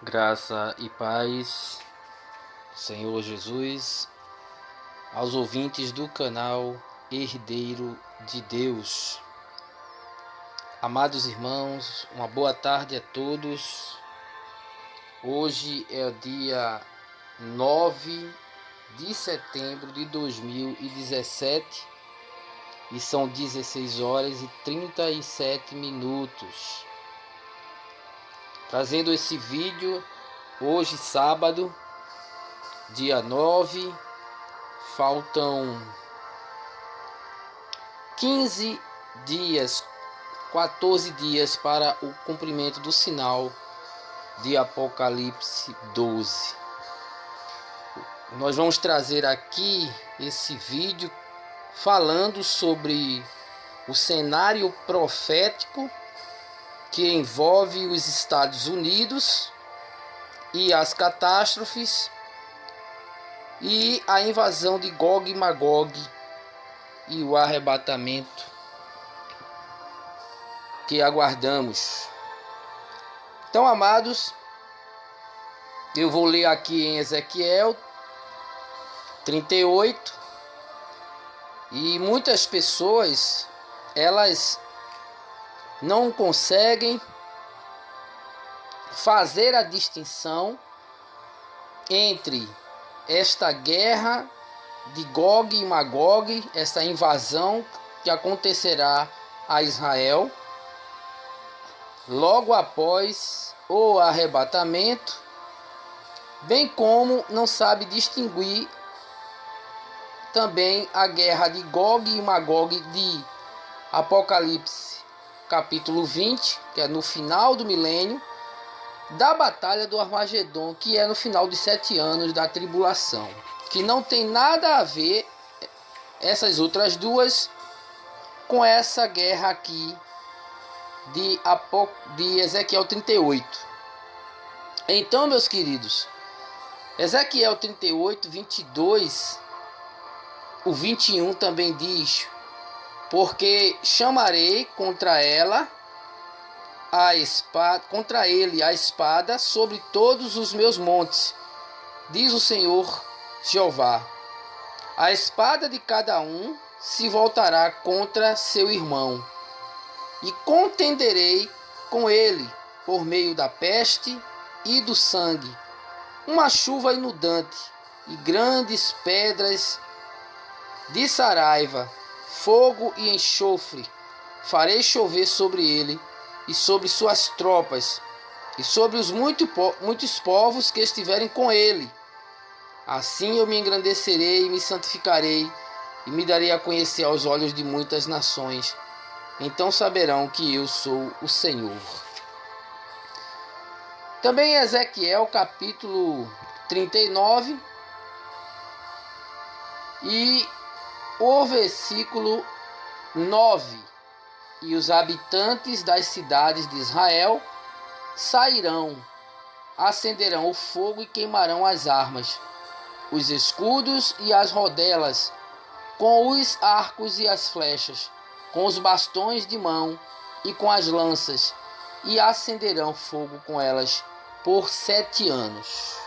Graça e paz, Senhor Jesus, aos ouvintes do canal Herdeiro de Deus. Amados irmãos, uma boa tarde a todos. Hoje é o dia 9 de setembro de 2017 e são 16 horas e 37 minutos. Trazendo esse vídeo hoje, sábado, dia 9, faltam 15 dias, 14 dias para o cumprimento do sinal de Apocalipse 12. Nós vamos trazer aqui esse vídeo falando sobre o cenário profético que envolve os Estados Unidos e as catástrofes e a invasão de Gog e Magog e o arrebatamento que aguardamos. Então, amados, eu vou ler aqui em Ezequiel 38 e muitas pessoas, elas não conseguem fazer a distinção entre esta guerra de Gog e Magog, essa invasão que acontecerá a Israel logo após o arrebatamento, bem como não sabe distinguir também a guerra de Gog e Magog de Apocalipse capítulo 20, que é no final do milênio, da batalha do Armagedon, que é no final de 7 anos da tribulação, que não tem nada a ver essas outras duas com essa guerra aqui de Ezequiel 38. Então, meus queridos, Ezequiel 38, 22, o 21 também diz: porque chamarei contra ela a espada, contra ele a espada sobre todos os meus montes, diz o Senhor Jeová. A espada de cada um se voltará contra seu irmão, e contenderei com ele por meio da peste e do sangue, uma chuva inundante e grandes pedras de saraiva, fogo e enxofre, farei chover sobre ele e sobre suas tropas e sobre os muitos povos que estiverem com ele. Assim eu me engrandecerei e me santificarei e me darei a conhecer aos olhos de muitas nações. Então saberão que eu sou o Senhor. Também em Ezequiel capítulo 39 e o versículo 9: e os habitantes das cidades de Israel sairão, acenderão o fogo e queimarão as armas, os escudos e as rodelas, com os arcos e as flechas, com os bastões de mão e com as lanças, e acenderão fogo com elas por 7 anos.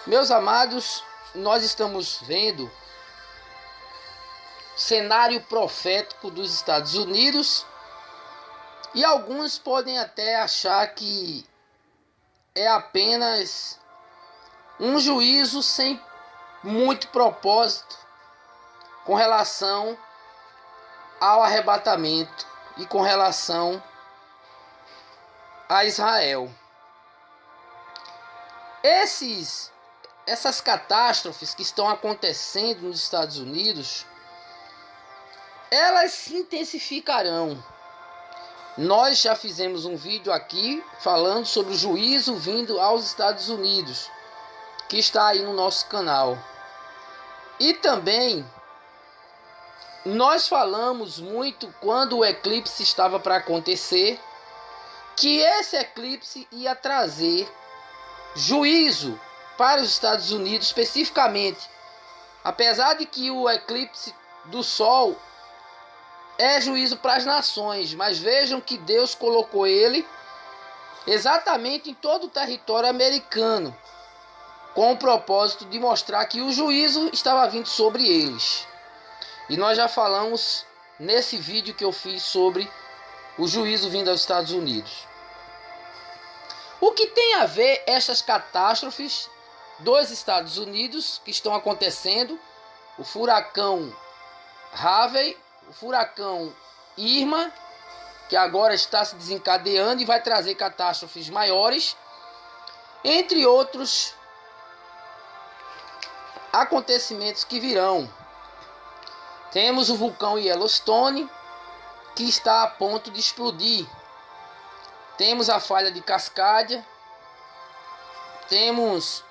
Meus amados, nós estamos vendo cenário profético dos Estados Unidos, e alguns podem até achar que é apenas um juízo sem muito propósito com relação ao arrebatamento e com relação a Israel. Essas catástrofes que estão acontecendo nos Estados Unidos, elas se intensificarão. Nós já fizemos um vídeo aqui falando sobre o juízo vindo aos Estados Unidos, que está aí no nosso canal. E também nós falamos muito quando o eclipse estava para acontecer, que esse eclipse ia trazer juízo para os Estados Unidos especificamente. Apesar de que o eclipse do Sol é juízo para as nações, mas vejam que Deus colocou ele exatamente em todo o território americano, com o propósito de mostrar que o juízo estava vindo sobre eles. E nós já falamos nesse vídeo que eu fiz sobre o juízo vindo aos Estados Unidos. O que tem a ver essas catástrofes dos Estados Unidos que estão acontecendo? O furacão Harvey, o furacão Irma, que agora está se desencadeando e vai trazer catástrofes maiores, entre outros acontecimentos que virão. Temos o vulcão Yellowstone, que está a ponto de explodir. Temos a falha de Cascadia. Temos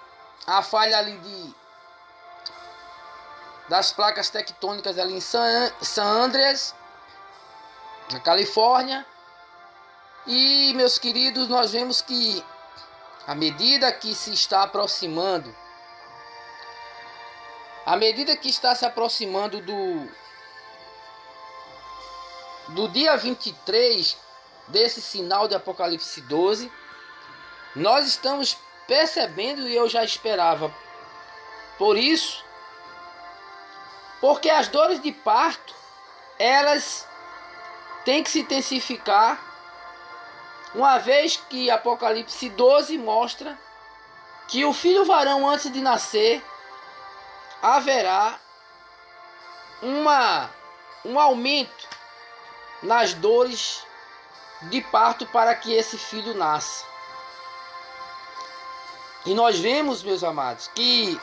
a falha ali das placas tectônicas ali em San Andreas, na Califórnia. E, meus queridos, nós vemos que à medida que se está aproximando, se aproximando do dia 23 desse sinal de Apocalipse 12, nós estamos percebendo, e eu já esperava por isso, porque as dores de parto, elas têm que se intensificar, uma vez que Apocalipse 12 mostra que o filho varão, antes de nascer, haverá um aumento nas dores de parto para que esse filho nasça. E nós vemos, meus amados, que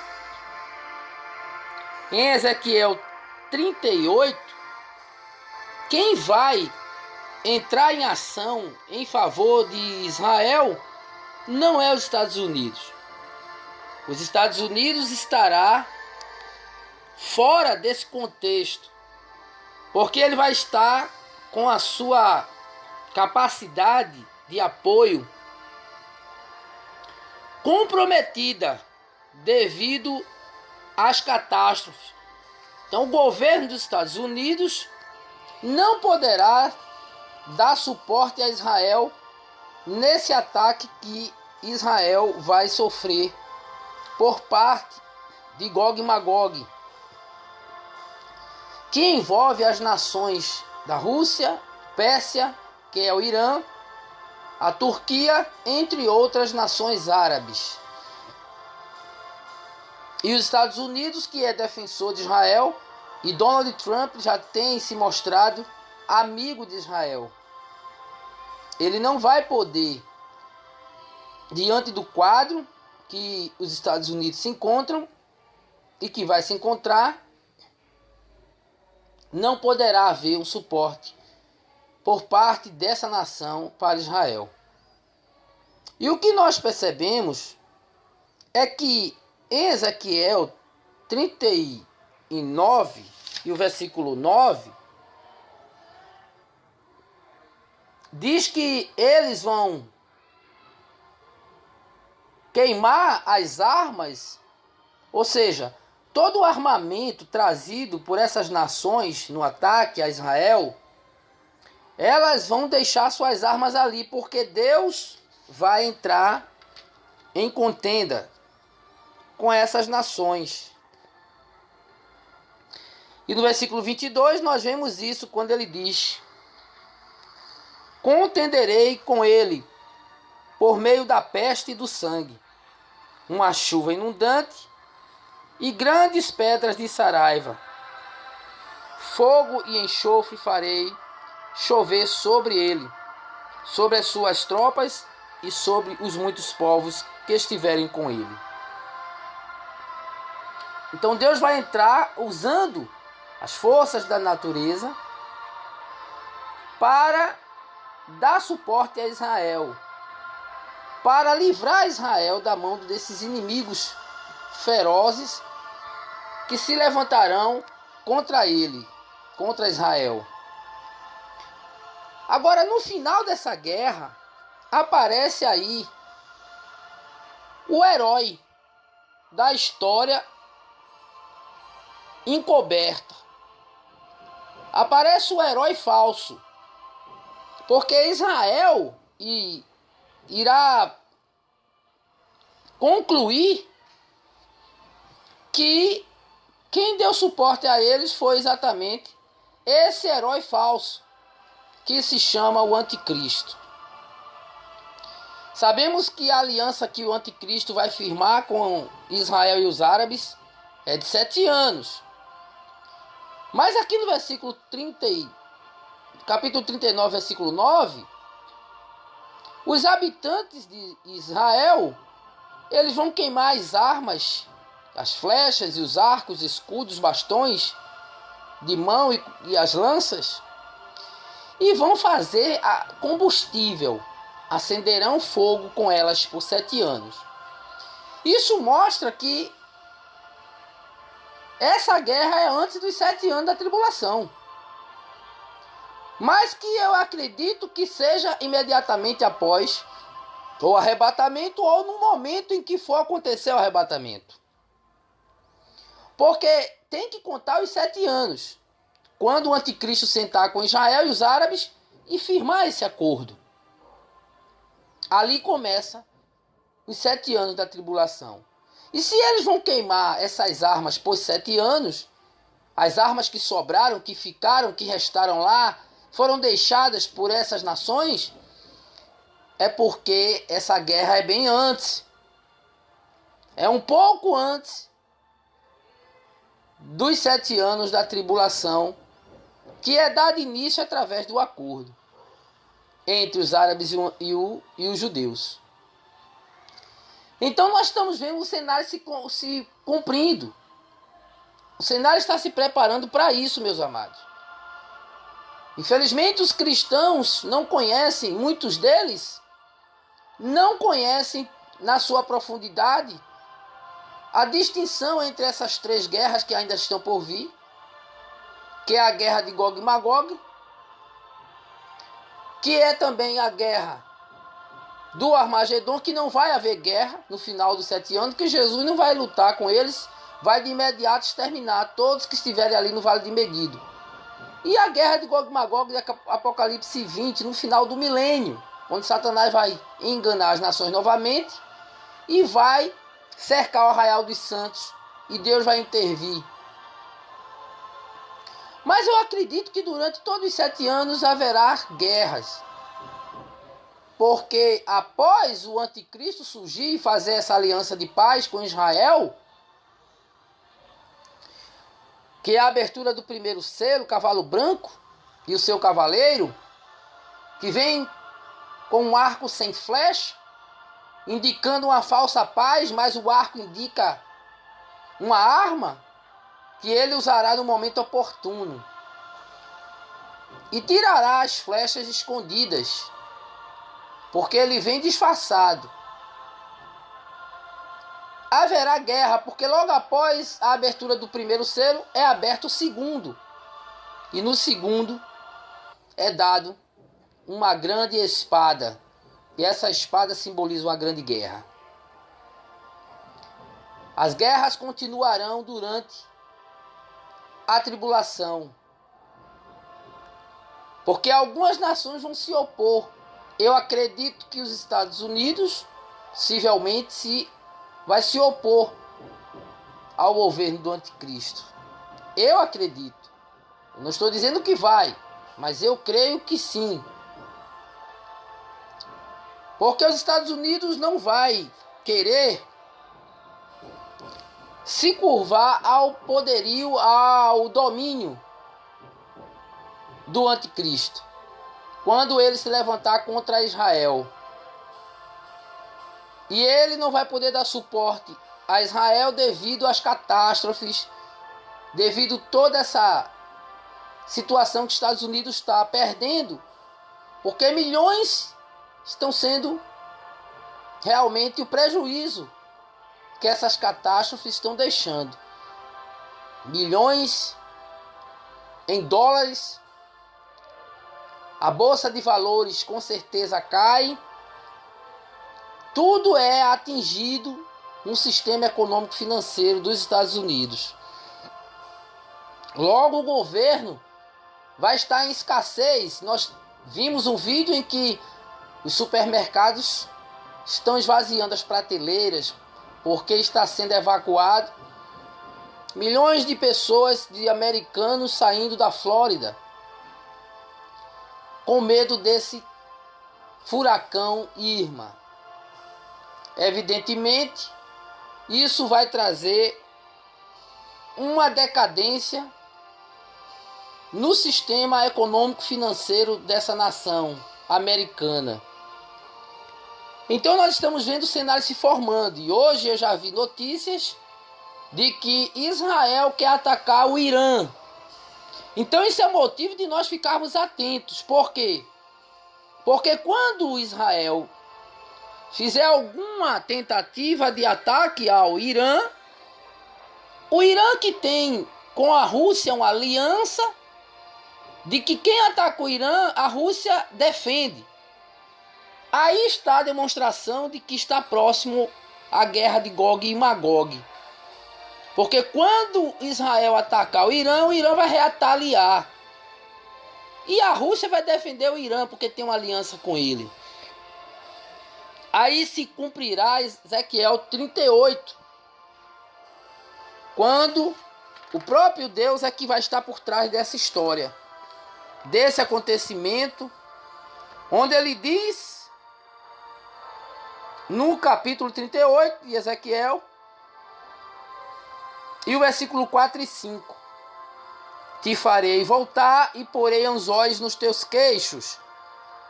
em Ezequiel 38, quem vai entrar em ação em favor de Israel não é os Estados Unidos. Os Estados Unidos estará fora desse contexto, porque ele vai estar com a sua capacidade de apoio comprometida devido às catástrofes. Então, o governo dos Estados Unidos não poderá dar suporte a Israel nesse ataque que Israel vai sofrer por parte de Gog e Magog, que envolve as nações da Rússia, Pérsia, que é o Irã, a Turquia, entre outras nações árabes. E os Estados Unidos, que é defensor de Israel, e Donald Trump já tem se mostrado amigo de Israel. Ele não vai poder, diante do quadro que os Estados Unidos se encontram e que vai se encontrar, não poderá haver um suporte por parte dessa nação para Israel. E o que nós percebemos é que em Ezequiel 39 e o versículo 9, diz que eles vão queimar as armas, ou seja, todo o armamento trazido por essas nações no ataque a Israel, elas vão deixar suas armas ali, porque Deus vai entrar em contenda com essas nações. E no versículo 22 nós vemos isso quando ele diz: contenderei com ele por meio da peste e do sangue, uma chuva inundante e grandes pedras de saraiva, fogo e enxofre farei chover sobre ele, sobre as suas tropas e sobre os muitos povos que estiverem com ele. Então Deus vai entrar usando as forças da natureza para dar suporte a Israel, para livrar Israel da mão desses inimigos ferozes que se levantarão contra ele, contra Israel. Agora, no final dessa guerra, aparece aí o herói da história encoberta. Aparece o herói falso, porque Israel e irá concluir que quem deu suporte a eles foi exatamente esse herói falso, que se chama o anticristo. Sabemos que a aliança que o anticristo vai firmar com Israel e os árabes é de 7 anos. Mas aqui no versículo 30, capítulo 39, versículo 9, os habitantes de Israel, eles vão queimar as armas, as flechas e os arcos, escudos, bastões de mão e as lanças, e vão fazer combustível, acenderão fogo com elas por 7 anos. Isso mostra que essa guerra é antes dos 7 anos da tribulação. Mas que eu acredito que seja imediatamente após o arrebatamento ou no momento em que for acontecer o arrebatamento. Porque tem que contar os 7 anos, quando o anticristo sentar com Israel e os árabes e firmar esse acordo. Ali começa os 7 anos da tribulação. E se eles vão queimar essas armas por 7 anos, as armas que sobraram, que ficaram, que restaram lá, foram deixadas por essas nações, é porque essa guerra é bem antes. É um pouco antes dos 7 anos da tribulação, que é dado início através do acordo entre os árabes e os judeus. Então nós estamos vendo o cenário se cumprindo. O cenário está se preparando para isso, meus amados. Infelizmente os cristãos não conhecem, muitos deles não conhecem na sua profundidade a distinção entre essas 3 guerras que ainda estão por vir, que é a guerra de Gog e Magog, que é também a guerra do Armagedon, que não vai haver guerra no final dos 7 anos, que Jesus não vai lutar com eles, vai de imediato exterminar todos que estiverem ali no Vale de Meguido. E a guerra de Gog e Magog de Apocalipse 20, no final do milênio, onde Satanás vai enganar as nações novamente e vai cercar o arraial dos santos e Deus vai intervir. Mas eu acredito que durante todos os 7 anos haverá guerras. Porque após o anticristo surgir e fazer essa aliança de paz com Israel, que é a abertura do primeiro selo, o cavalo branco e o seu cavaleiro, que vem com um arco sem flecha, indicando uma falsa paz, mas o arco indica uma arma que ele usará no momento oportuno. E tirará as flechas escondidas, porque ele vem disfarçado. Haverá guerra, porque logo após a abertura do primeiro selo é aberto o segundo. E no segundo é dado uma grande espada. E essa espada simboliza uma grande guerra. As guerras continuarão durante a tribulação, porque algumas nações vão se opor. Eu acredito que os Estados Unidos, possivelmente, vai se opor ao governo do anticristo. Eu acredito. Eu não estou dizendo que vai, mas eu creio que sim. Porque os Estados Unidos não vai querer se curvar ao poderio, ao domínio do anticristo, quando ele se levantar contra Israel. E ele não vai poder dar suporte a Israel devido às catástrofes, devido a toda essa situação que os Estados Unidos está perdendo, porque milhões estão sendo realmente o prejuízo que essas catástrofes estão deixando. Milhões em dólares, a bolsa de valores com certeza cai. Tudo é atingido no sistema econômico financeiro dos Estados Unidos. Logo o governo vai estar em escassez. Nós vimos um vídeo em que os supermercados estão esvaziando as prateleiras porque está sendo evacuado. Milhões de pessoas, de americanos saindo da Flórida com medo desse furacão Irma. Evidentemente, isso vai trazer uma decadência no sistema econômico-financeiro dessa nação americana. Então nós estamos vendo o cenário se formando. E hoje eu já vi notícias de que Israel quer atacar o Irã. Então isso é motivo de nós ficarmos atentos. Por quê? Porque quando Israel fizer alguma tentativa de ataque ao Irã, o Irã, que tem com a Rússia uma aliança, de que quem ataca o Irã, a Rússia defende. Aí está a demonstração de que está próximo à guerra de Gog e Magog. Porque quando Israel atacar o Irã vai retaliar. E a Rússia vai defender o Irã, porque tem uma aliança com ele. Aí se cumprirá Ezequiel 38. Quando o próprio Deus é que vai estar por trás dessa história. Desse acontecimento. Onde ele diz, no capítulo 38 de Ezequiel, e o versículo 4 e 5. Te farei voltar e porei anzóis nos teus queixos,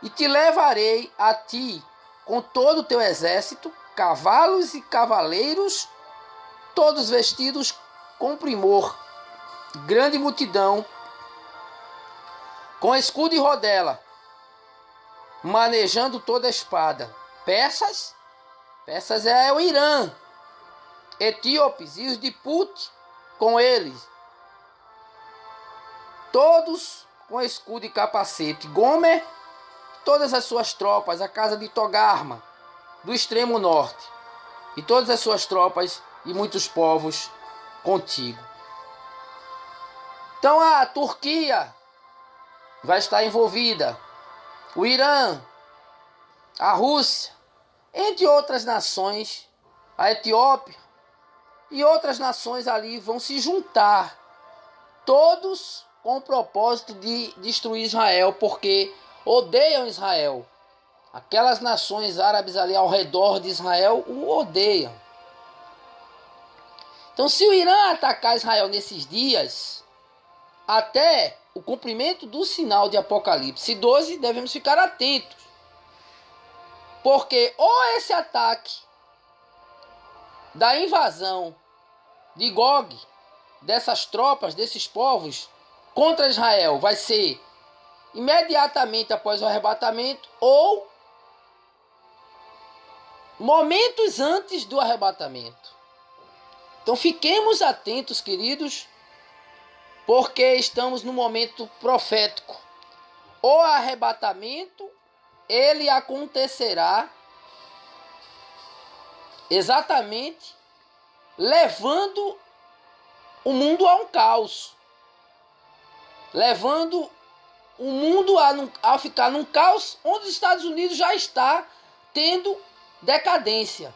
e te levarei a ti com todo o teu exército, cavalos e cavaleiros, todos vestidos com primor, grande multidão, com escudo e rodela, manejando toda a espada. Persas é o Irã, etíopes e os de Put com eles, todos com escudo e capacete. Gomer, todas as suas tropas, a casa de Togarma, do extremo norte, e todas as suas tropas e muitos povos contigo. Então a Turquia vai estar envolvida, o Irã, a Rússia, entre outras nações, a Etiópia e outras nações ali vão se juntar, todos com o propósito de destruir Israel, porque odeiam Israel. Aquelas nações árabes ali ao redor de Israel o odeiam. Então, se o Irã atacar Israel nesses dias, até o cumprimento do sinal de Apocalipse 12, devemos ficar atentos. Porque ou esse ataque da invasão de Gog, dessas tropas, desses povos, contra Israel vai ser imediatamente após o arrebatamento, ou momentos antes do arrebatamento. Então fiquemos atentos, queridos, porque estamos no momento profético. O arrebatamento, ele acontecerá exatamente levando o mundo a um caos. Levando o mundo a ficar num caos onde os Estados Unidos já está tendo decadência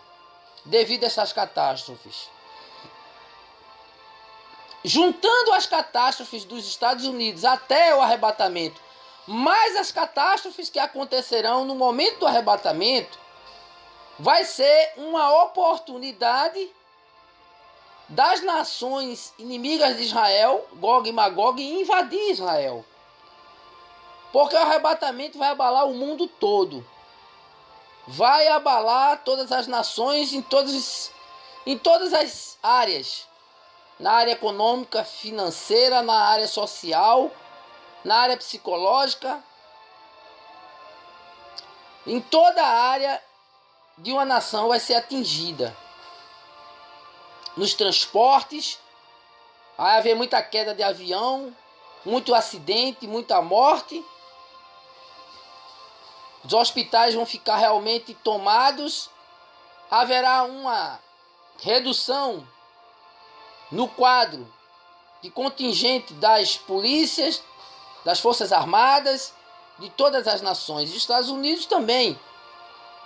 devido a essas catástrofes. Juntando as catástrofes dos Estados Unidos até o arrebatamento, mais as catástrofes que acontecerão no momento do arrebatamento, vai ser uma oportunidade das nações inimigas de Israel, Gog e Magog, invadir Israel. Porque o arrebatamento vai abalar o mundo todo. Vai abalar todas as nações em todas as áreas. Na área econômica, financeira, na área social, na área psicológica. Em toda a área de uma nação vai ser atingida. Nos transportes, vai haver muita queda de avião, muito acidente, muita morte. Os hospitais vão ficar realmente tomados. Haverá uma redução no quadro de contingente das polícias, das forças armadas, de todas as nações. Os Estados Unidos também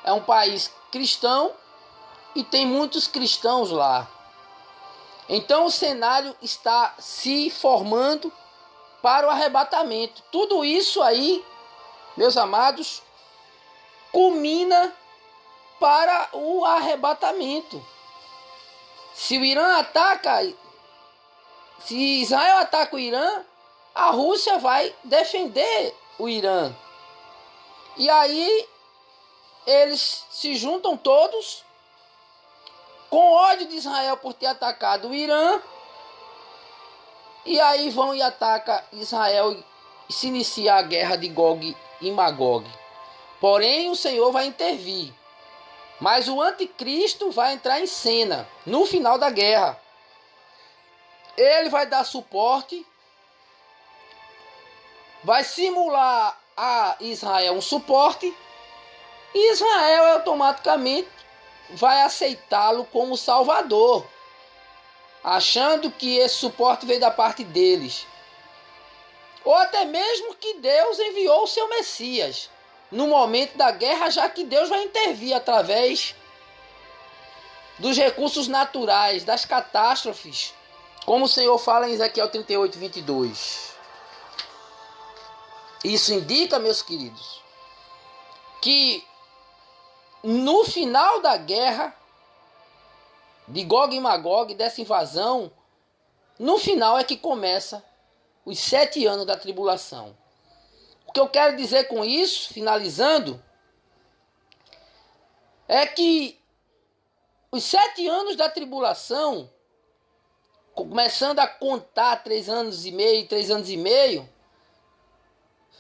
é um país cristão e tem muitos cristãos lá. Então o cenário está se formando para o arrebatamento. Tudo isso aí, meus amados, culmina para o arrebatamento. Se o Irã ataca, se Israel ataca o Irã, a Rússia vai defender o Irã. E aí eles se juntam todos com ódio de Israel por ter atacado o Irã. E aí vão e atacam Israel e se inicia a guerra de Gog e Magog. Porém o Senhor vai intervir. Mas o anticristo vai entrar em cena no final da guerra. Ele vai dar suporte, vai simular a Israel um suporte, e Israel automaticamente vai aceitá-lo como salvador, achando que esse suporte veio da parte deles. Ou até mesmo que Deus enviou o seu Messias no momento da guerra, já que Deus vai intervir através dos recursos naturais, das catástrofes, como o Senhor fala em Ezequiel 38, 22. Isso indica, meus queridos, que no final da guerra de Gog e Magog, dessa invasão, no final é que começa os 7 anos da tribulação. O que eu quero dizer com isso, finalizando, é que os 7 anos da tribulação, começando a contar 3 anos e meio, 3 anos e meio,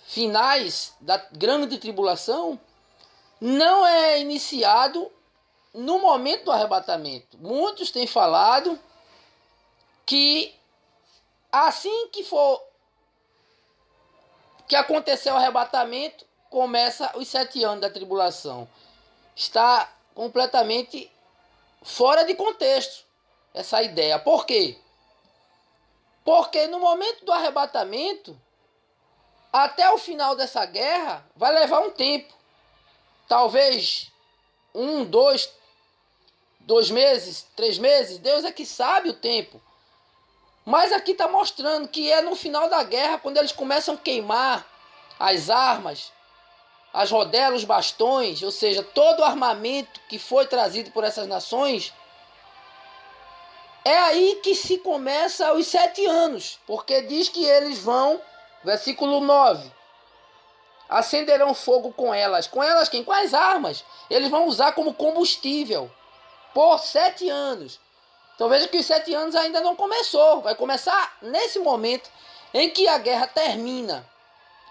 finais da grande tribulação, não é iniciado no momento do arrebatamento. Muitos têm falado que assim que acontecer o arrebatamento, começa os 7 anos da tribulação. Está completamente fora de contexto essa ideia. Por quê? Porque no momento do arrebatamento, até o final dessa guerra, vai levar um tempo. Talvez 1, 2 meses, 3 meses, Deus é que sabe o tempo. Mas aqui está mostrando que é no final da guerra, quando eles começam a queimar as armas, as rodelas, os bastões, ou seja, todo o armamento que foi trazido por essas nações, é aí que se começa os 7 anos, porque diz que eles vão, versículo 9, acenderão fogo com elas. Com elas quem? Com as armas. Eles vão usar como combustível por 7 anos. Então veja que os 7 anos ainda não começou. Vai começar nesse momento em que a guerra termina.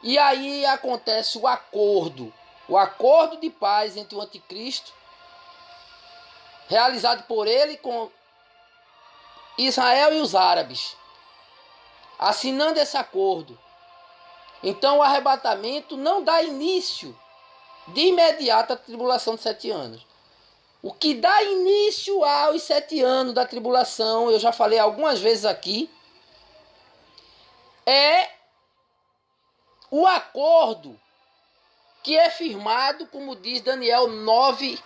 E aí acontece o acordo. O acordo de paz entre o anticristo, realizado por ele com Israel e os árabes. Assinando esse acordo. Então o arrebatamento não dá início de imediato à tribulação de 7 anos. O que dá início aos 7 anos da tribulação, eu já falei algumas vezes aqui, é o acordo que é firmado, como diz Daniel 9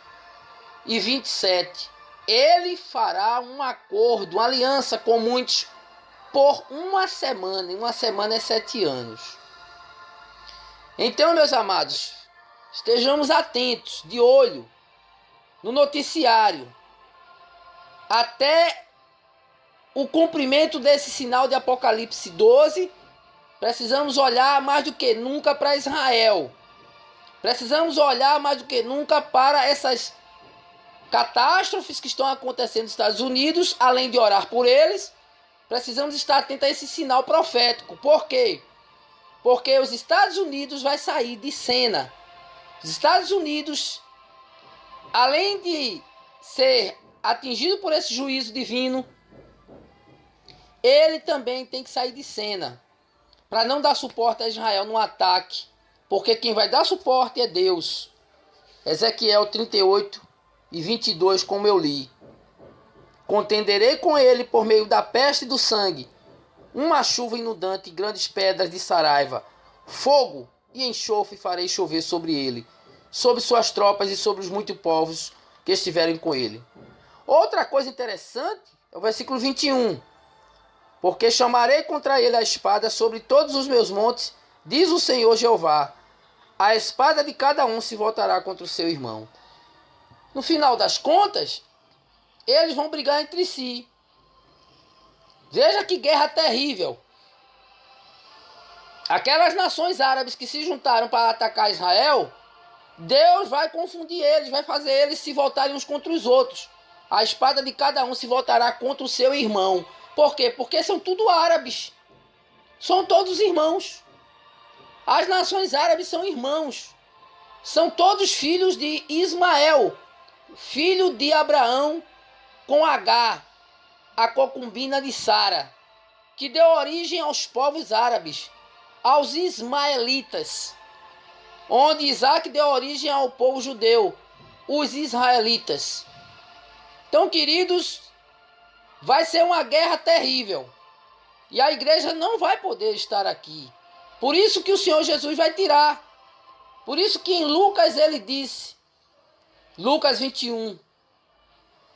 e 27. Ele fará um acordo, uma aliança com muitos por uma semana. E uma semana é 7 anos. Então, meus amados, estejamos atentos, de olho, no noticiário, até o cumprimento desse sinal de Apocalipse 12, precisamos olhar mais do que nunca para Israel. Precisamos olhar mais do que nunca para essas catástrofes que estão acontecendo nos Estados Unidos, além de orar por eles, precisamos estar atentos a esse sinal profético. Por quê? Porque os Estados Unidos vai sair de cena. Os Estados Unidos, além de ser atingido por esse juízo divino, ele também tem que sair de cena para não dar suporte a Israel no ataque, porque quem vai dar suporte é Deus. Ezequiel 38 e 22, como eu li. Contenderei com ele por meio da peste e do sangue, uma chuva inundante e grandes pedras de saraiva, fogo e enxofre farei chover sobre ele, sobre suas tropas e sobre os muitos povos, que estiverem com ele. Outra coisa interessante é o versículo 21. Porque chamarei contra ele a espada sobre todos os meus montes, diz o Senhor Jeová. A espada de cada um se voltará contra o seu irmão. No final das contas, eles vão brigar entre si. Veja que guerra terrível. Aquelas nações árabes que se juntaram para atacar Israel, Deus vai confundir eles, vai fazer eles se voltarem uns contra os outros. A espada de cada um se voltará contra o seu irmão. Por quê? Porque são tudo árabes. São todos irmãos. As nações árabes são irmãos. São todos filhos de Ismael, filho de Abraão com Agar, a concubina de Sara, que deu origem aos povos árabes, aos ismaelitas, onde Isaac deu origem ao povo judeu, os israelitas. Então, queridos, vai ser uma guerra terrível. E a igreja não vai poder estar aqui. Por isso que o Senhor Jesus vai tirar. Por isso que em Lucas ele disse, Lucas 21,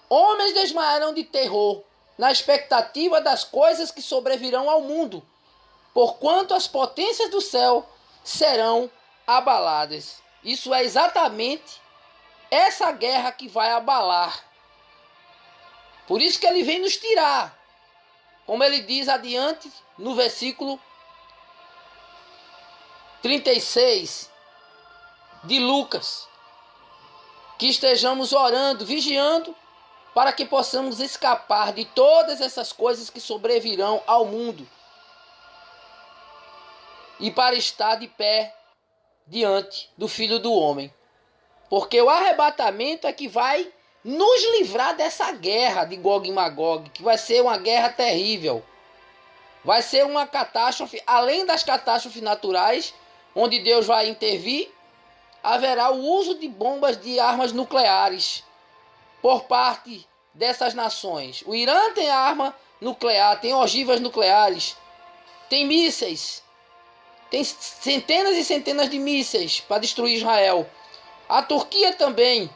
homens desmaiarão de terror, na expectativa das coisas que sobrevirão ao mundo, porquanto as potências do céu serão abaladas. Isso é exatamente essa guerra que vai abalar. Por isso que ele vem nos tirar. Como ele diz adiante no versículo 36 de Lucas. Que estejamos orando, vigiando, para que possamos escapar de todas essas coisas que sobrevirão ao mundo. E para estar de pé diante do Filho do Homem. Porque o arrebatamento é que vai nos livrar dessa guerra de Gog e Magog, que vai ser uma guerra terrível. Vai ser uma catástrofe, além das catástrofes naturais, onde Deus vai intervir, haverá o uso de bombas de armas nucleares por parte dessas nações. O Irã tem arma nuclear, tem ogivas nucleares, tem mísseis, tem centenas e centenas de mísseis para destruir Israel. A Turquia também.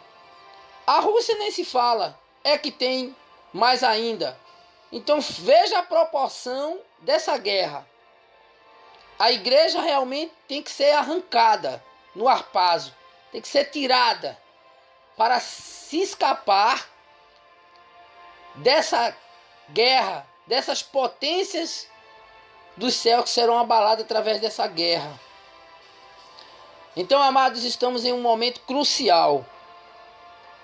A Rússia nem se fala, é que tem mais ainda. Então veja a proporção dessa guerra. A igreja realmente tem que ser arrancada no arpazo, tem que ser tirada para se escapar dessa guerra, dessas potências dos céus que serão abaladas através dessa guerra. Então, amados, estamos em um momento crucial.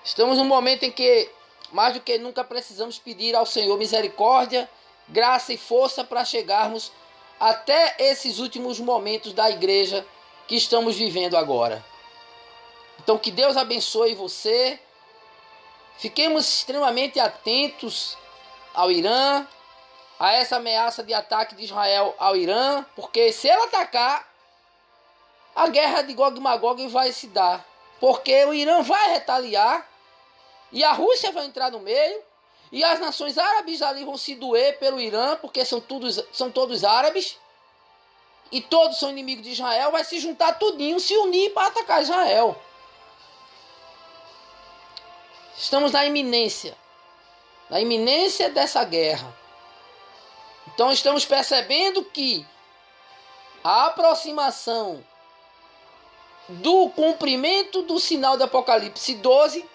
Estamos num momento em que, mais do que nunca, precisamos pedir ao Senhor misericórdia, graça e força para chegarmos até esses últimos momentos da igreja que estamos vivendo agora. Então, que Deus abençoe você. Fiquemos extremamente atentos ao Irã, a essa ameaça de ataque de Israel ao Irã, porque se ela atacar, a guerra de Gog e Magog vai se dar, porque o Irã vai retaliar e a Rússia vai entrar no meio e as nações árabes ali vão se doer pelo Irã, porque são todos árabes e todos são inimigos de Israel, vai se juntar tudinho, se unir para atacar Israel. Estamos na iminência dessa guerra. Então estamos percebendo que a aproximação do cumprimento do sinal de Apocalipse 12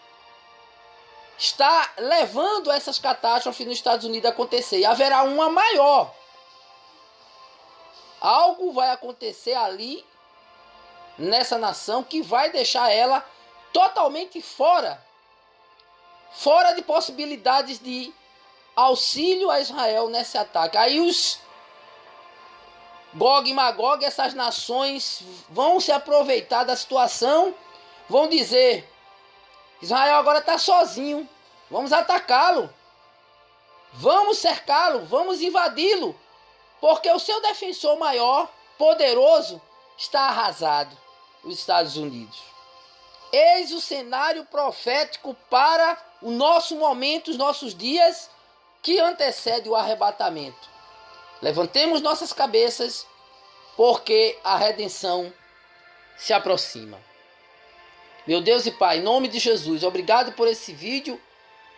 está levando essas catástrofes nos Estados Unidos a acontecer. E haverá uma maior. Algo vai acontecer ali, nessa nação, que vai deixar ela totalmente fora de possibilidades de auxílio a Israel nesse ataque. Aí os Gog e Magog, essas nações, vão se aproveitar da situação, vão dizer: Israel agora está sozinho, vamos atacá-lo, vamos cercá-lo, vamos invadi-lo, porque o seu defensor maior, poderoso, está arrasado, os Estados Unidos. Eis o cenário profético para o nosso momento, os nossos dias, que antecede o arrebatamento. Levantemos nossas cabeças, porque a redenção se aproxima. Meu Deus e Pai, em nome de Jesus, obrigado por esse vídeo,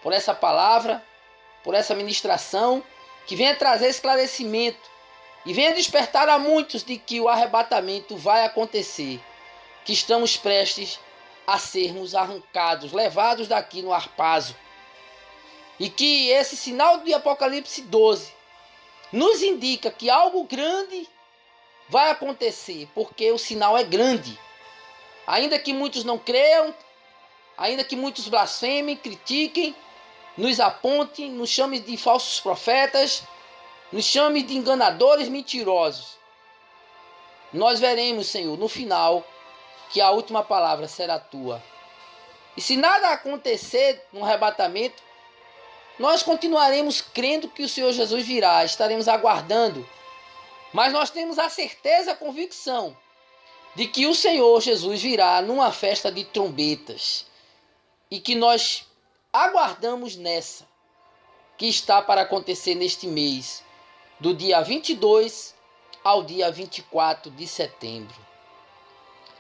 por essa palavra, por essa ministração, que venha trazer esclarecimento e venha despertar a muitos de que o arrebatamento vai acontecer, que estamos prestes a sermos arrancados, levados daqui no arpazo. E que esse sinal de Apocalipse 12 nos indica que algo grande vai acontecer, porque o sinal é grande. Ainda que muitos não creiam, ainda que muitos blasfemem, critiquem, nos apontem, nos chamem de falsos profetas, nos chamem de enganadores mentirosos, nós veremos, Senhor, no final, que a última palavra será tua. E se nada acontecer no arrebatamento, nós continuaremos crendo que o Senhor Jesus virá, estaremos aguardando. Mas nós temos a certeza, a convicção de que o Senhor Jesus virá numa festa de trombetas. E que nós aguardamos nessa, que está para acontecer neste mês, do dia 22 ao dia 24 de setembro.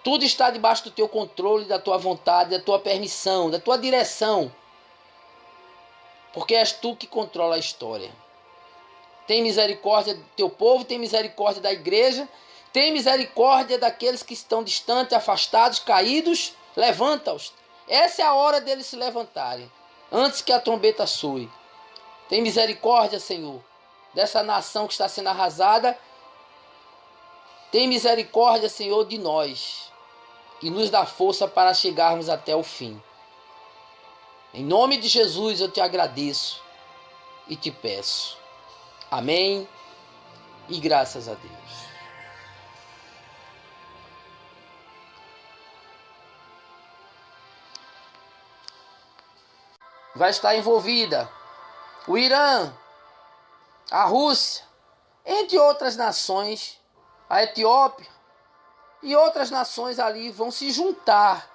Tudo está debaixo do teu controle, da tua vontade, da tua permissão, da tua direção. Porque és tu que controla a história. Tem misericórdia do teu povo, tem misericórdia da igreja, tem misericórdia daqueles que estão distantes, afastados, caídos, levanta-os. Essa é a hora deles se levantarem, antes que a trombeta soe. Tem misericórdia, Senhor, dessa nação que está sendo arrasada. Tem misericórdia, Senhor, de nós, e nos dá força para chegarmos até o fim. Em nome de Jesus eu te agradeço e te peço. Amém e graças a Deus. Vai estar envolvida o Irã, a Rússia, entre outras nações, a Etiópia e outras nações ali vão se juntar,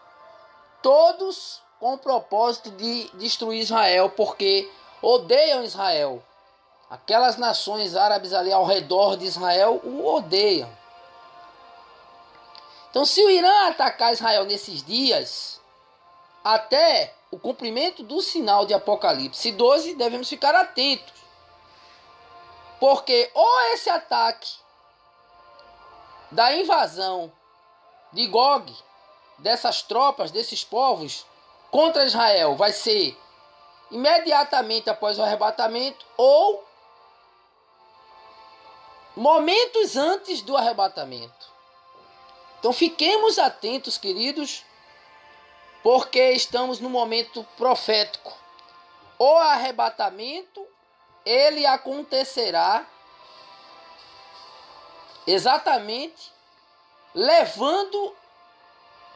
todos com o propósito de destruir Israel, porque odeiam Israel. Aquelas nações árabes ali ao redor de Israel o odeiam. Então, se o Irã atacar Israel nesses dias, até o cumprimento do sinal de Apocalipse 12, devemos ficar atentos. Porque ou esse ataque da invasão de Gog, dessas tropas, desses povos, contra Israel vai ser imediatamente após o arrebatamento, ou momentos antes do arrebatamento. Então fiquemos atentos, queridos, porque estamos no momento profético. O arrebatamento, ele acontecerá exatamente levando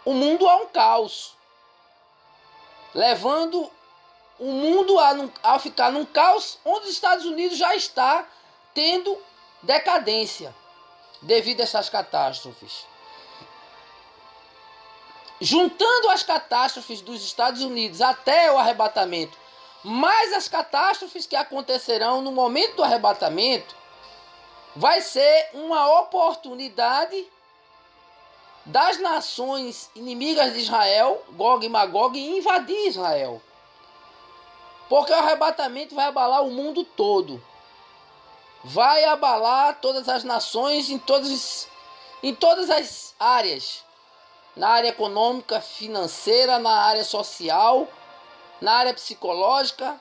o mundo a um caos. Levando o mundo a ficar num caos onde os Estados Unidos já está tendo decadência devido a essas catástrofes. Juntando as catástrofes dos Estados Unidos até o arrebatamento, mais as catástrofes que acontecerão no momento do arrebatamento, vai ser uma oportunidade das nações inimigas de Israel, Gog e Magog, invadir Israel. Porque o arrebatamento vai abalar o mundo todo. Vai abalar todas as nações em todas as áreas. Na área econômica, financeira, na área social, na área psicológica.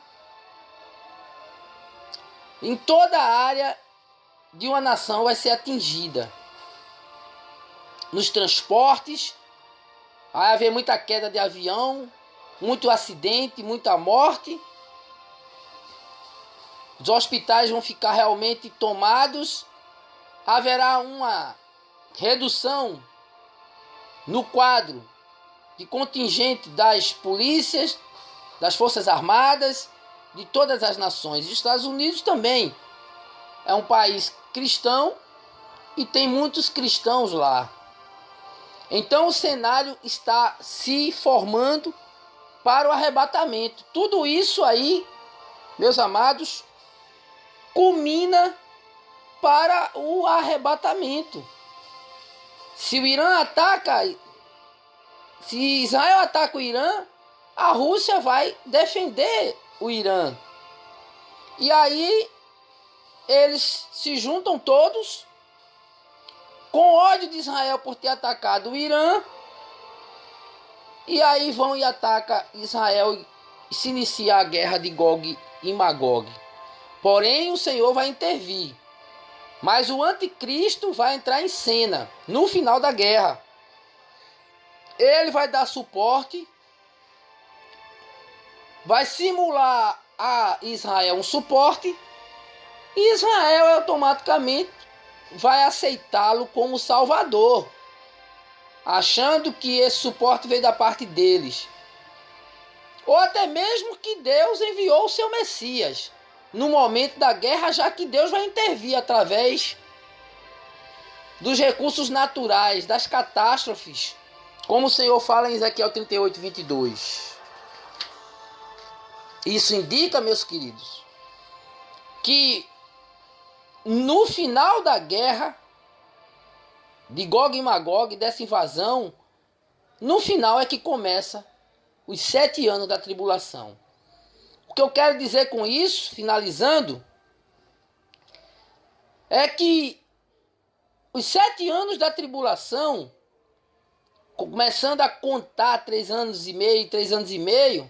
Em toda a área de uma nação vai ser atingida. Nos transportes, vai haver muita queda de avião, muito acidente, muita morte. Os hospitais vão ficar realmente tomados. Haverá uma redução no quadro de contingente das polícias, das Forças Armadas, de todas as nações. Os Estados Unidos também é um país cristão e tem muitos cristãos lá. Então o cenário está se formando para o arrebatamento. Tudo isso aí, meus amados, culmina para o arrebatamento. Se o Irã ataca, Se Israel ataca o Irã, a Rússia vai defender o Irã. E aí eles se juntam todos com ódio de Israel por ter atacado o Irã. E aí vão e atacam Israel e se inicia a guerra de Gog e Magog. Porém o Senhor vai intervir. Mas o anticristo vai entrar em cena no final da guerra. Ele vai dar suporte, vai simular a Israel um suporte, e Israel automaticamente vai aceitá-lo como salvador, achando que esse suporte veio da parte deles. Ou até mesmo que Deus enviou o seu Messias no momento da guerra, já que Deus vai intervir através dos recursos naturais, das catástrofes, como o Senhor fala em Ezequiel 38, 22. Isso indica, meus queridos, que no final da guerra de Gog e Magog, dessa invasão, no final é que começa os 7 anos da tribulação. O que eu quero dizer com isso, finalizando, é que os 7 anos da tribulação, começando a contar 3 anos e meio, 3 anos e meio,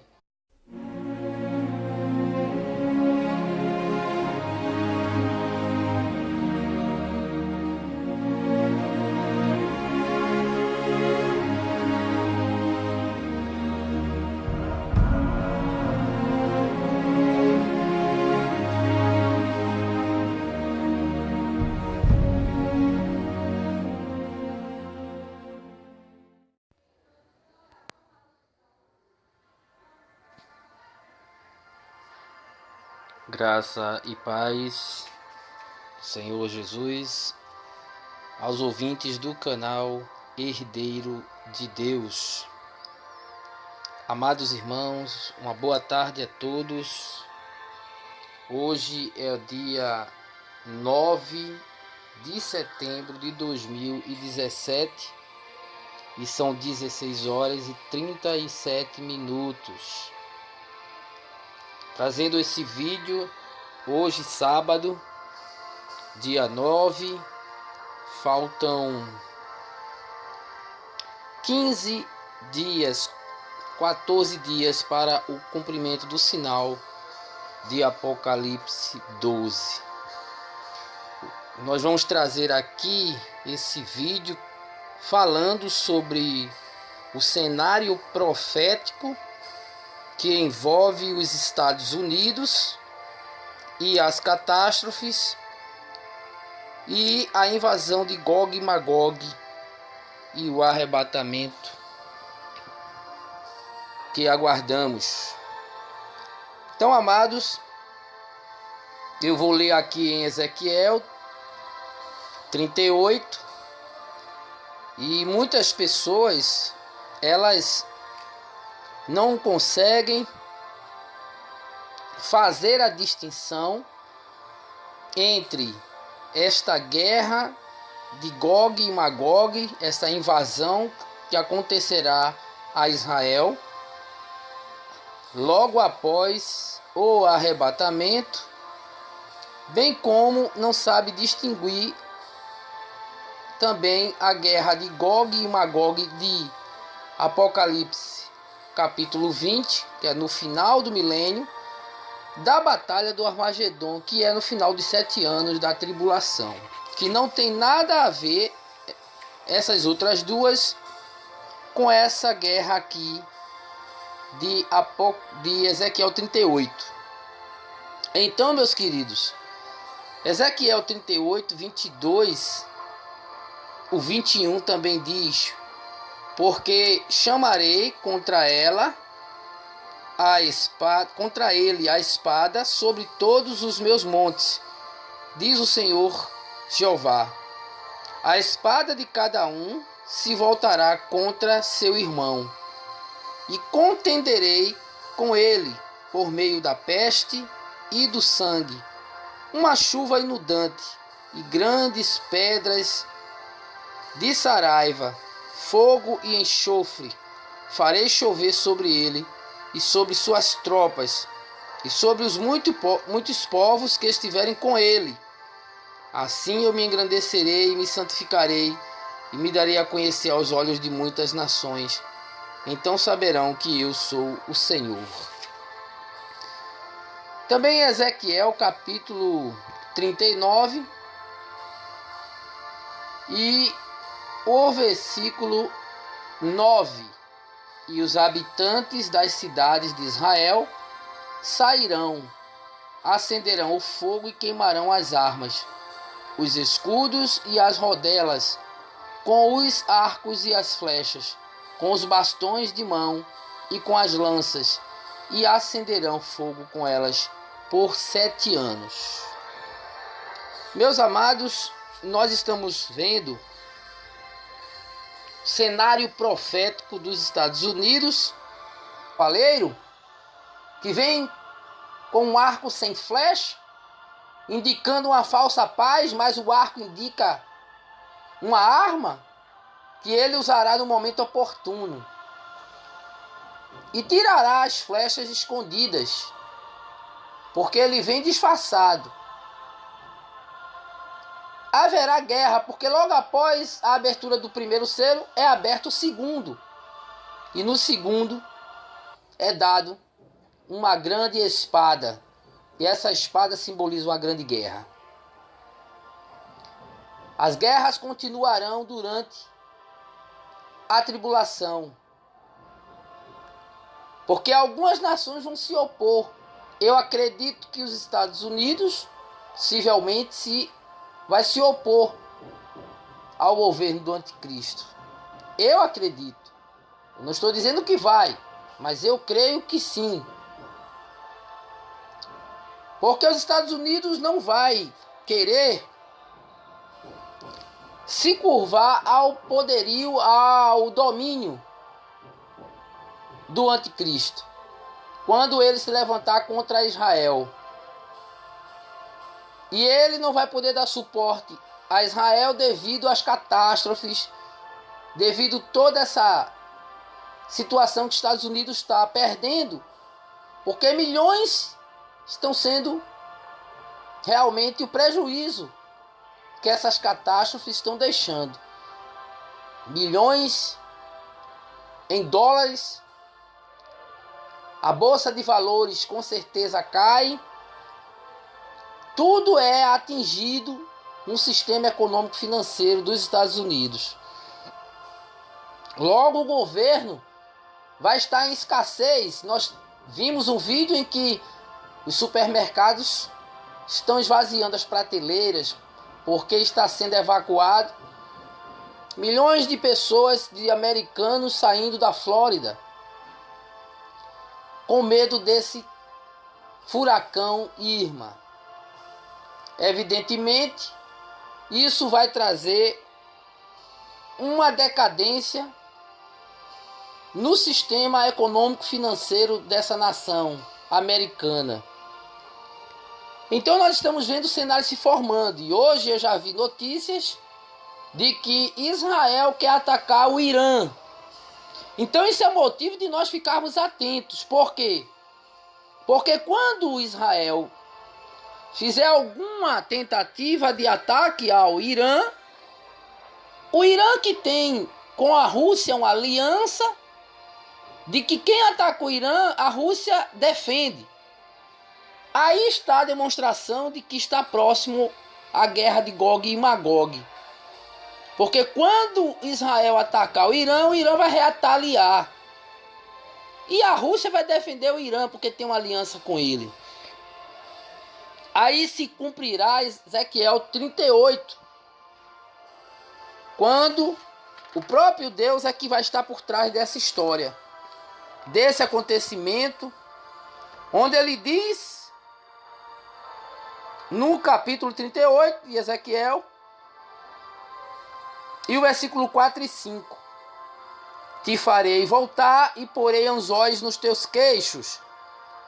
graça e paz, Senhor Jesus, aos ouvintes do canal Herdeiro de Deus. Amados irmãos, uma boa tarde a todos. Hoje é o dia 9 de setembro de 2017 e são 16 horas e 37 minutos. Trazendo esse vídeo hoje, sábado, dia 9, faltam 15 dias, 14 dias para o cumprimento do sinal de Apocalipse 12. Nós vamos trazer aqui esse vídeo falando sobre o cenário profético que envolve os Estados Unidos e as catástrofes e a invasão de Gog e Magog e o arrebatamento que aguardamos. Então, amados, eu vou ler aqui em Ezequiel 38 e muitas pessoas, elas não conseguem fazer a distinção entre esta guerra de Gog e Magog, essa invasão que acontecerá a Israel logo após o arrebatamento, bem como não sabe distinguir também a guerra de Gog e Magog de Apocalipse capítulo 20, que é no final do milênio, da batalha do Armagedon, que é no final de 7 anos da tribulação, que não tem nada a ver essas outras duas com essa guerra aqui de Ezequiel 38. Então, meus queridos, Ezequiel 38, 22, o 21 também diz: porque chamarei contra ela a espada, contra ele a espada sobre todos os meus montes, diz o Senhor Jeová. A espada de cada um se voltará contra seu irmão, e contenderei com ele por meio da peste e do sangue, uma chuva inundante e grandes pedras de saraiva, fogo e enxofre, farei chover sobre ele e sobre suas tropas, e sobre os muitos povos que estiverem com ele. Assim eu me engrandecerei e me santificarei, e me darei a conhecer aos olhos de muitas nações. Então saberão que eu sou o Senhor. Também em Ezequiel capítulo 39 e o versículo 9. E os habitantes das cidades de Israel sairão, acenderão o fogo e queimarão as armas, os escudos e as rodelas, com os arcos e as flechas, com os bastões de mão e com as lanças, e acenderão fogo com elas por 7 anos. Meus amados, nós estamos vendo cenário profético dos Estados Unidos, cavaleiro, que vem com um arco sem flecha, indicando uma falsa paz, mas o arco indica uma arma que ele usará no momento oportuno. E tirará as flechas escondidas, porque ele vem disfarçado. Haverá guerra, porque logo após a abertura do primeiro selo é aberto o segundo. E no segundo é dado uma grande espada. E essa espada simboliza uma grande guerra. As guerras continuarão durante a tribulação, porque algumas nações vão se opor. Eu acredito que os Estados Unidos, possivelmente, vai se opor ao governo do anticristo. Eu acredito. Eu não estou dizendo que vai, mas eu creio que sim. Porque os Estados Unidos não vai querer se curvar ao poderio, ao domínio do anticristo, quando ele se levantar contra Israel. E ele não vai poder dar suporte a Israel devido às catástrofes, devido a toda essa situação que os Estados Unidos está perdendo, porque milhões estão sendo realmente o prejuízo que essas catástrofes estão deixando. Milhões em dólares, a bolsa de valores com certeza cai. Tudo é atingido no sistema econômico financeiro dos Estados Unidos. Logo o governo vai estar em escassez. Nós vimos um vídeo em que os supermercados estão esvaziando as prateleiras porque está sendo evacuado. Milhões de pessoas, de americanos saindo da Flórida com medo desse furacão Irma. Evidentemente, isso vai trazer uma decadência no sistema econômico financeiro dessa nação americana. Então nós estamos vendo o cenário se formando. E hoje eu já vi notícias de que Israel quer atacar o Irã. Então isso é motivo de nós ficarmos atentos. Por quê? Porque quando Israel fizer alguma tentativa de ataque ao Irã, o Irã, que tem com a Rússia uma aliança, de que quem ataca o Irã, a Rússia defende. Aí está a demonstração de que está próximo à guerra de Gog e Magog. Porque quando Israel atacar o Irã vai retaliar. E a Rússia vai defender o Irã, porque tem uma aliança com ele. Aí se cumprirá Ezequiel 38. Quando o próprio Deus é que vai estar por trás dessa história, desse acontecimento, onde ele diz, no capítulo 38 de Ezequiel, e o versículo 4 e 5. Te farei voltar e porei anzóis nos teus queixos,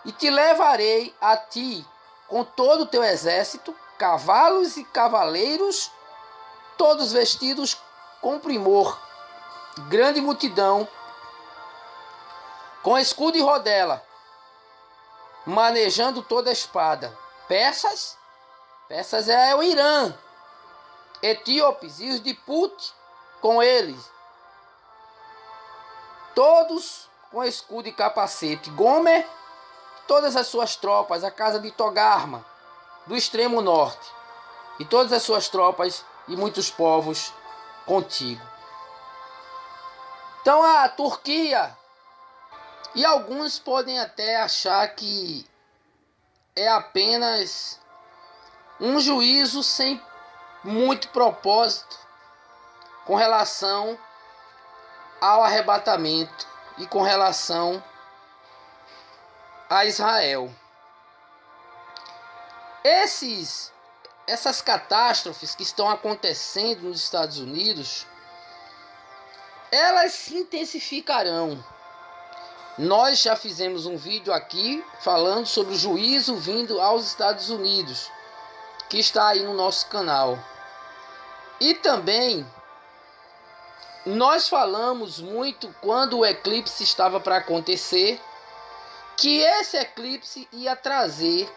e te levarei a ti com todo o teu exército, cavalos e cavaleiros, todos vestidos com primor, grande multidão, com escudo e rodela, manejando toda a espada. Persas é o Irã, etíopes e os de Put com eles, todos com escudo e capacete. Gomer, todas as suas tropas, a casa de Togarma, do extremo norte, e todas as suas tropas e muitos povos contigo. Então a Turquia, e alguns podem até achar que é apenas um juízo sem muito propósito com relação ao arrebatamento e com relação a Israel. Essas catástrofes que estão acontecendo nos Estados Unidos, elas se intensificarão. Nós já fizemos um vídeo aqui falando sobre o juízo vindo aos Estados Unidos, que está aí no nosso canal. E também nós falamos muito quando o eclipse estava para acontecer, que esse eclipse ia trazer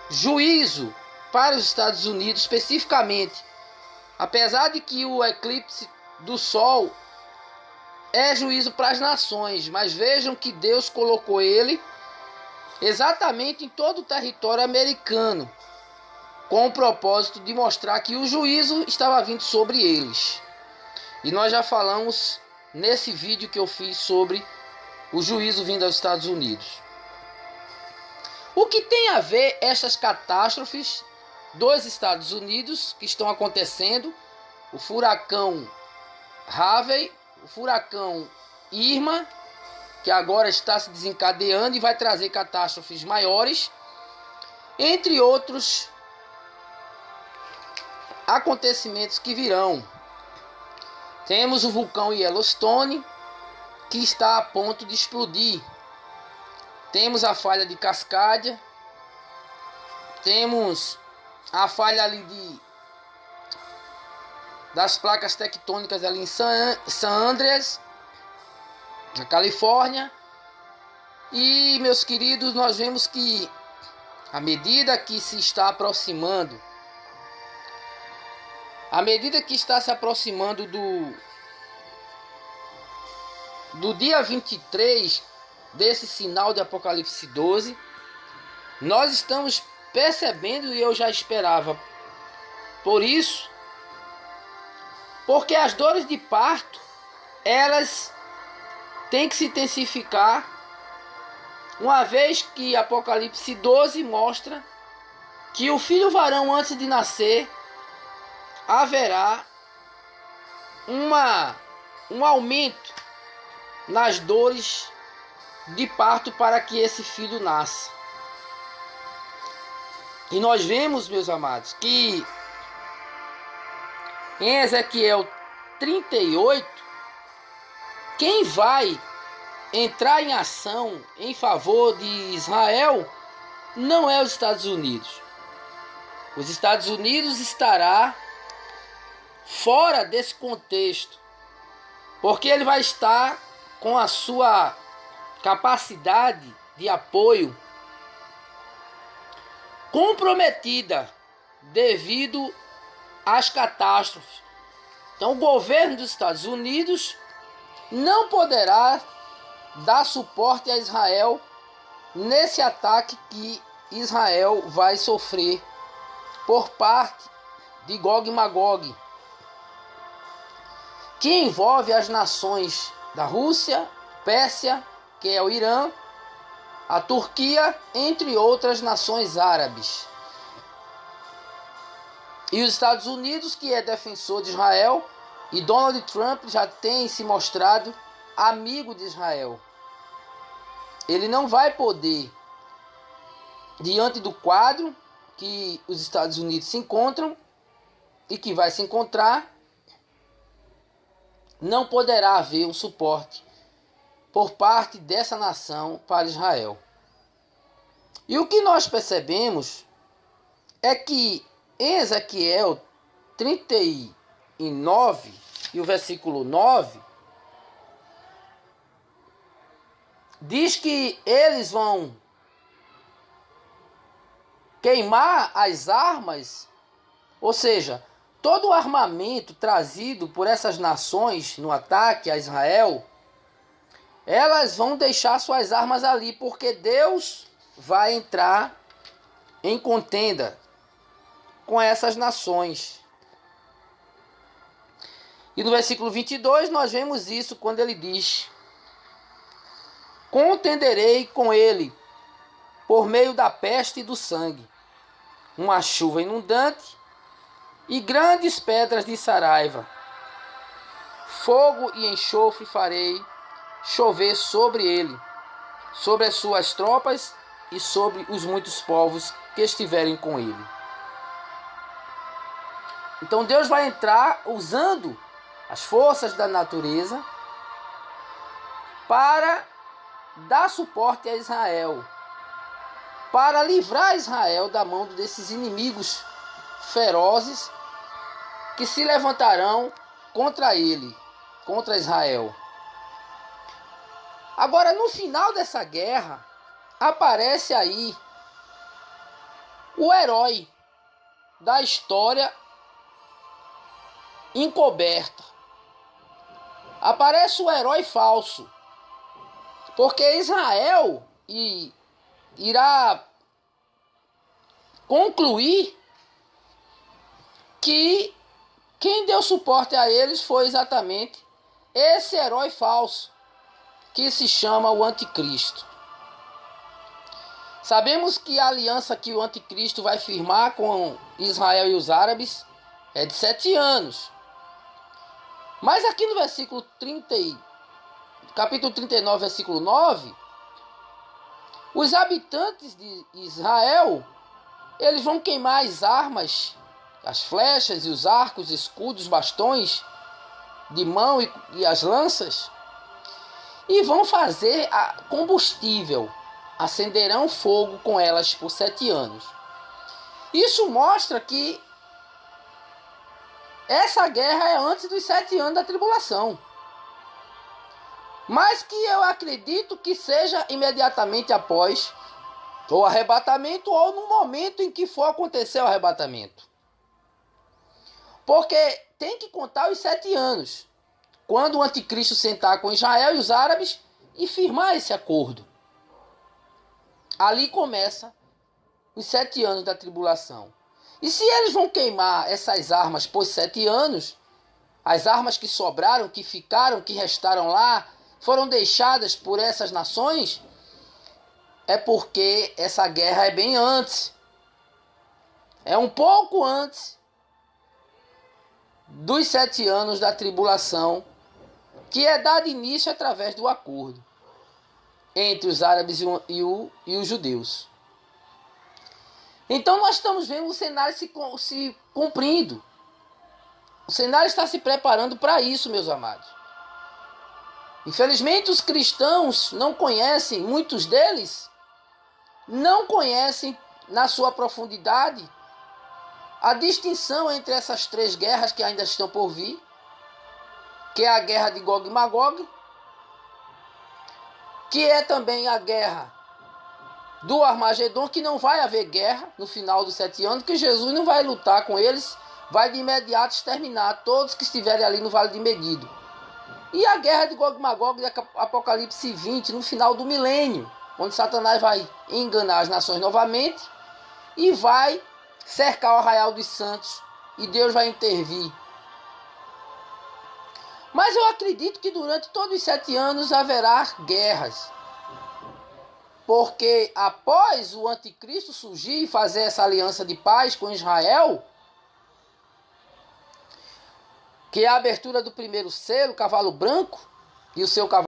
juízo para os Estados Unidos especificamente. Apesar de que o eclipse do Sol é juízo para as nações, mas vejam que Deus colocou ele exatamente em todo o território americano, com o propósito de mostrar que o juízo estava vindo sobre eles. E nós já falamos nesse vídeo que eu fiz sobre o juízo vindo aos Estados Unidos. O que tem a ver essas catástrofes dos Estados Unidos que estão acontecendo? O furacão Harvey, o furacão Irma, que agora está se desencadeando e vai trazer catástrofes maiores, entre outros acontecimentos que virão. Temos o vulcão Yellowstone, que está a ponto de explodir. Temos a falha de Cascadia. Temos a falha ali das placas tectônicas ali em San Andreas, na Califórnia. E, meus queridos, nós vemos que à medida que se está aproximando, se aproximando do dia 23 desse sinal de Apocalipse 12, nós estamos percebendo, e eu já esperava por isso, porque as dores de parto, elas têm que se intensificar, uma vez que Apocalipse 12 mostra que o filho varão, antes de nascer, haverá um aumento nas dores de parto para que esse filho nasça. E nós vemos, meus amados, que em Ezequiel 38, quem vai entrar em ação em favor de Israel não é os Estados Unidos. Os Estados Unidos estará fora desse contexto, porque ele vai estar com a sua capacidade de apoio comprometida devido às catástrofes. Então, o governo dos Estados Unidos não poderá dar suporte a Israel nesse ataque que Israel vai sofrer por parte de Gog e Magog, que envolve as nações da Rússia, Pérsia, que é o Irã, a Turquia, entre outras nações árabes. E os Estados Unidos, que é defensor de Israel, e Donald Trump já tem se mostrado amigo de Israel. Ele não vai poder, diante do quadro que os Estados Unidos se encontram e que vai se encontrar, não poderá haver um suporte por parte dessa nação para Israel. E o que nós percebemos é que em Ezequiel 39 e o versículo 9, diz que eles vão queimar as armas, ou seja, todo o armamento trazido por essas nações no ataque a Israel, elas vão deixar suas armas ali, porque Deus vai entrar em contenda com essas nações. E no versículo 22 nós vemos isso quando ele diz: contenderei com ele por meio da peste e do sangue, uma chuva inundante e grandes pedras de saraiva, fogo e enxofre farei chover sobre ele, sobre as suas tropas e sobre os muitos povos que estiverem com ele. Então Deus vai entrar usando as forças da natureza para dar suporte a Israel, para livrar Israel da mão desses inimigos ferozes que se levantarão contra ele, contra Israel. Agora, no final dessa guerra, aparece aí o herói da história encoberta. Aparece o herói falso, porque Israel irá concluir que quem deu suporte a eles foi exatamente esse herói falso, que se chama o Anticristo. Sabemos que a aliança que o Anticristo vai firmar com Israel e os árabes é de 7 anos. Mas aqui no versículo 30, capítulo 39, versículo 9, os habitantes de Israel, eles vão queimar as armas, as flechas e os arcos, escudos, bastões de mão e as lanças, e vão fazer combustível, acenderão fogo com elas por 7 anos. Isso mostra que essa guerra é antes dos 7 anos da tribulação. Mas que eu acredito que seja imediatamente após o arrebatamento ou no momento em que for acontecer o arrebatamento. Porque tem que contar os 7 anos, quando o Anticristo sentar com Israel e os árabes e firmar esse acordo. Ali começa os 7 anos da tribulação. E se eles vão queimar essas armas por 7 anos, as armas que sobraram, que ficaram, que restaram lá, foram deixadas por essas nações, é porque essa guerra é bem antes. É um pouco antes dos 7 anos da tribulação, que é dado início através do acordo entre os árabes e os judeus. Então nós estamos vendo o cenário se cumprindo. O cenário está se preparando para isso, meus amados. Infelizmente os cristãos não conhecem, muitos deles não conhecem na sua profundidade a distinção entre essas 3 guerras que ainda estão por vir, que é a guerra de Gog e Magog, que é também a guerra do Armagedon, que não vai haver guerra no final dos 7 anos, que Jesus não vai lutar com eles, vai de imediato exterminar todos que estiverem ali no Vale de Meguido. E a guerra de Gog e Magog de Apocalipse 20, no final do milênio, onde Satanás vai enganar as nações novamente e vai cercar o arraial dos santos e Deus vai intervir. Mas eu acredito que durante todos os 7 anos haverá guerras. Porque após o Anticristo surgir e fazer essa aliança de paz com Israel, que é a abertura do primeiro selo, o cavalo branco, e o seu cavalo